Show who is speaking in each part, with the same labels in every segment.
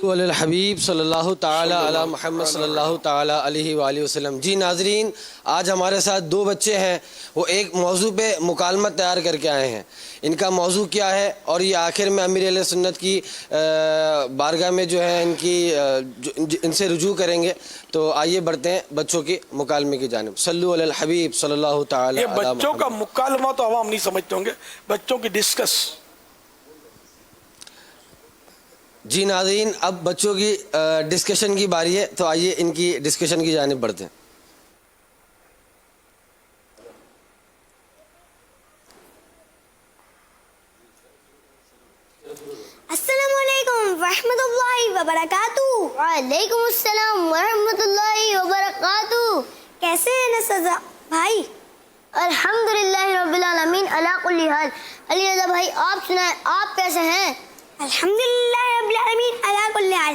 Speaker 1: علی الحبیب صلی اللہ تعالی علی محمد صلی اللہ تعالی علیہ وآلہ وسلم۔ جی ناظرین، آج ہمارے ساتھ دو بچے ہیں، وہ ایک موضوع پہ مکالمہ تیار کر کے آئے ہیں۔ ان کا موضوع کیا ہے اور یہ آخر میں امیر اہل سنت کی بارگاہ میں جو ہے ان سے رجوع کریں گے۔ تو آئیے بڑھتے ہیں بچوں کی مکالمے کی جانب۔ صلو علی الحبیب صلی اللہ تعالی علی محمد۔
Speaker 2: یہ بچوں کا مکالمہ تو عوام نہیں سمجھتے ہوں گے، بچوں کی ڈسکس۔
Speaker 1: جی ناظرین، اب بچوں کی ڈسکشن کی باری ہے، تو آئیے ان کی ڈسکشن کی جانب بڑھتے ہیں۔
Speaker 3: السلام علیکم ورحمۃ اللہ وبرکاتہ۔
Speaker 4: وعلیکم السلام ورحمۃ اللہ وبرکاتہ۔
Speaker 3: کیسے ہیں نسزا بھائی؟
Speaker 4: الحمدللہ رب العالمین علی کل حال۔ علی رضا بھائی آپ سنائیں، آپ کیسے ہیں؟
Speaker 3: الحمدللہ رب العالمین علی کل حال۔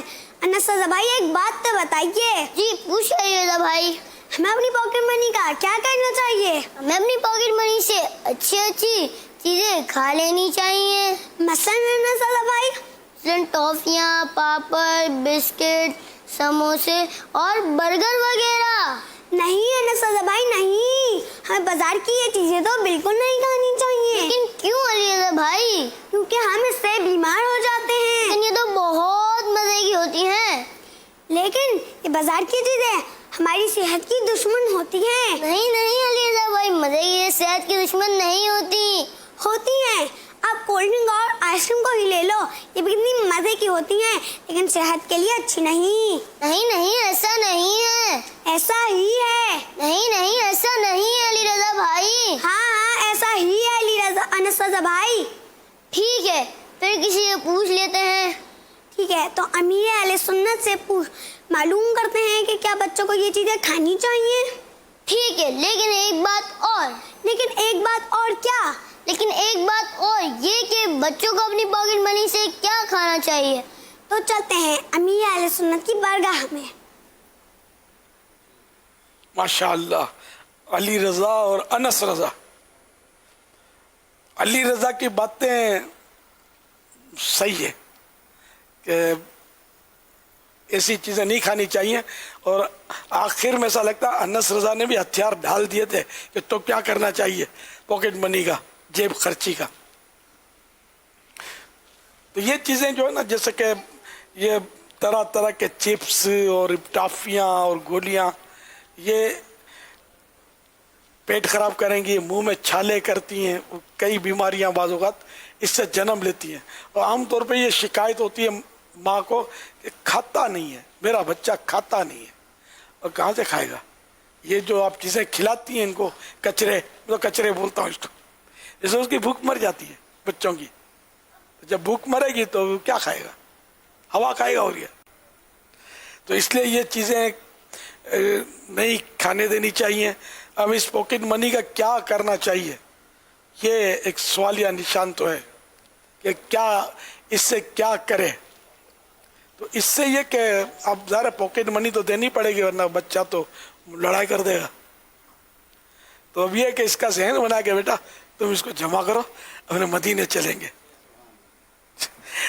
Speaker 3: نسزا بھائی ایک بات تو بتائیے،
Speaker 4: جی پوچھیں علی رضا بھائی۔
Speaker 3: ہمیں اپنی پاکٹ منی کا کیا کرنا چاہیے؟
Speaker 4: ہمیں اپنی پاکٹ منی سے اچھی چیزیں کھا لینی چاہیے،
Speaker 3: مثلاً نسزا بھائی
Speaker 4: مثلاً ٹافیاں، پاپڑ، بسکٹ، سموسے اور برگر وغیرہ۔
Speaker 3: نہیں ہے نسزا بھائی، نہیں، ہمیں بازار کی یہ چیزیں تو بالکل نہیں کھانی چاہیے۔
Speaker 4: لیکن کیوں علی رضا بھائی؟
Speaker 3: کیونکہ ہم اس سے بیمار ہو جاتے ہیں۔
Speaker 4: لیکن یہ تو بہت مزے کی ہوتی ہیں۔
Speaker 3: لیکن یہ بازار کی چیزیں ہماری صحت کی دشمن ہوتی ہیں۔
Speaker 4: نہیں علی رضا بھائی، مزے کی صحت کی دشمن نہیں
Speaker 3: ہوتی ہیں۔ آپ کولڈ ڈرنک اور آئس کریم کو ہی لے لو، یہ بھی کتنی مزے کی ہوتی ہیں، لیکن صحت کے لیے اچھی نہیں۔
Speaker 4: نہیں ایسا نہیں ہے۔
Speaker 3: ایسا ہی ہے۔
Speaker 4: نہیں ایسا نہیں ہے علی رضا بھائی۔
Speaker 3: ہاں ایسا ہی ہے علی رضا انس بھائی۔
Speaker 4: ٹھیک ہے، پھر کسی سے پوچھ لیتے ہیں۔
Speaker 3: ٹھیک ہے، تو امیر اہل سنت سے معلوم کرتے ہیں کہ کیا بچوں کو یہ چیزیں کھانی چاہیے۔
Speaker 4: ٹھیک ہے، لیکن ایک بات اور۔ لیکن ایک بات اور یہ کہ بچوں کو اپنی پاکٹ منی سے کیا کھانا چاہیے۔
Speaker 3: تو چلتے ہیں امیر اہل سنت کی بارگاہ میں۔
Speaker 2: ماشاءاللہ، علی رضا اور انس رضا۔ علی رضا کی باتیں صحیح ہے کہ ایسی چیزیں نہیں کھانی چاہیے، اور آخر میں ایسا لگتا ہے انس رضا نے بھی ہتھیار ڈال دیے تھے کہ تو کیا کرنا چاہیے پاکٹ منی کا، جیب خرچی کا۔ تو یہ چیزیں جو ہے نا، جیسے کہ یہ طرح طرح کے چپس اور ٹافیاں اور گولیاں، یہ پیٹ خراب کریں گی، منہ میں چھالے کرتی ہیں، کئی بیماریاں بعض اوقات اس سے جنم لیتی ہیں۔ اور عام طور پہ یہ شکایت ہوتی ہے ماں کو کہ کھاتا نہیں ہے، میرا بچہ کھاتا نہیں ہے، اور کہاں سے کھائے گا؟ یہ جو آپ چیزیں کھلاتی ہیں ان کو، کچرے، میں تو کچرے بولتا ہوں اس کو، جیسے اس کی بھوک مر جاتی ہے بچوں کی، جب بھوک مرے گی تو کیا کھائے گا؟ ہوا کھائے گا اور یہ۔ تو اس لیے یہ چیزیں نہیں کھانے دینی چاہیے۔ اب اس پاکٹ منی کا کیا کرنا چاہیے، یہ ایک سوالیہ نشان تو ہے کہ کیا اس سے کیا کرے۔ تو اس سے یہ کہ اب ظاہر پاکٹ منی تو دینی پڑے گی، ورنہ بچہ تو لڑائی کر دے گا۔ تو اب یہ کہ اس کا ذہن بنا کے بیٹا تم اس کو جمع کرو، اپنے مدینے چلیں گے،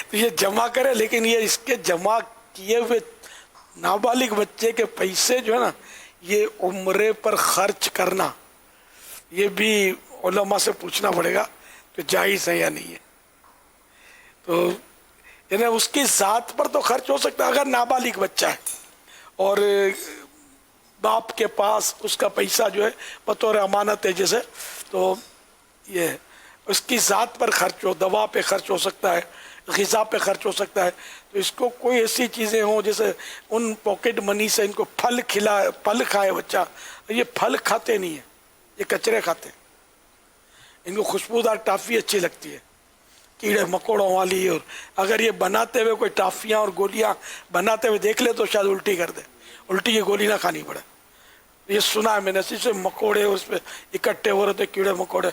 Speaker 2: تو یہ جمع کرے۔ لیکن یہ اس کے جمع کیے ہوئے نابالغ بچے کے پیسے جو ہے نا، یہ عمرے پر خرچ کرنا، یہ بھی علماء سے پوچھنا پڑے گا کہ جائز ہے یا نہیں ہے۔ تو یعنی اس کی ذات پر تو خرچ ہو سکتا ہے اگر نابالغ بچہ ہے، اور باپ کے پاس اس کا پیسہ جو ہے بطور امانت ہے جیسے، تو یہ اس کی ذات پر خرچ ہو، دوا پہ خرچ ہو سکتا ہے، غذا پہ خرچ ہو سکتا ہے۔ تو اس کو کوئی ایسی چیزیں ہوں جیسے ان پاکٹ منی سے ان کو پھل کھائے بچہ، یہ پھل کھاتے نہیں ہیں، یہ کچرے کھاتے ہیں۔ ان کو خوشبودار ٹافی اچھی لگتی ہے، کیڑے مکوڑوں والی، اور اگر یہ بناتے ہوئے کوئی ٹافیاں اور گولیاں بناتے ہوئے دیکھ لے تو شاید الٹی کر دے، الٹی کی گولی نہ کھانی پڑے۔ یہ سنا ہے میں نے، سے مکوڑے اس پہ اکٹھے ہو رہے تھے، کیڑے مکوڑے۔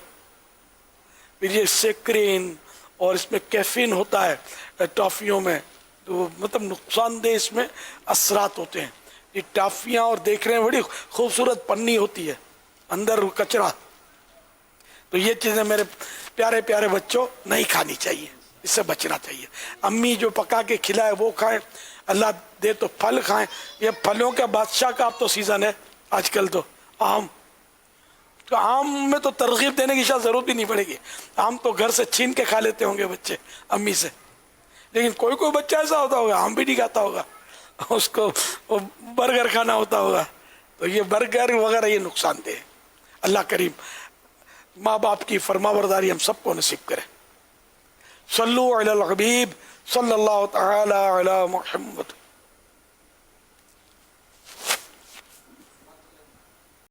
Speaker 2: پھر یہ سیکرین اور اس میں کیفین ہوتا ہے ٹافیوں میں، تو مطلب نقصان دہ اس میں اثرات ہوتے ہیں۔ یہ ٹافیاں اور دیکھ رہے ہیں بڑی خوبصورت پنی ہوتی ہے، اندر کچرا۔ تو یہ چیزیں میرے پیارے پیارے بچوں نہیں کھانی چاہیے۔ اس سے بچنا چاہیے. امی جو پکا کے کھلائے وہ کھائیں, اللہ دے تو پھل کھائیں. یہ پھلوں کا بادشاہ کا اب تو سیزن ہے آج کل, تو آم, تو آم میں تو ترغیب دینے کی شاید ضرورت بھی نہیں پڑے گی. آم تو گھر سے چھین کے کھا لیتے ہوں گے بچے امی سے. لیکن کوئی بچہ ایسا ہوتا ہوگا آم بھی نہیں کھاتا ہوگا, اس کو وہ برگر کھانا ہوتا ہوگا. تو یہ برگر وغیرہ یہ نقصان دہ ہے. اللہ کریم ماں باپ کی فرما برداری ہم سب کو نصیب کرے. صلو علی الحبیب صلی اللہ تعالی علی محمد.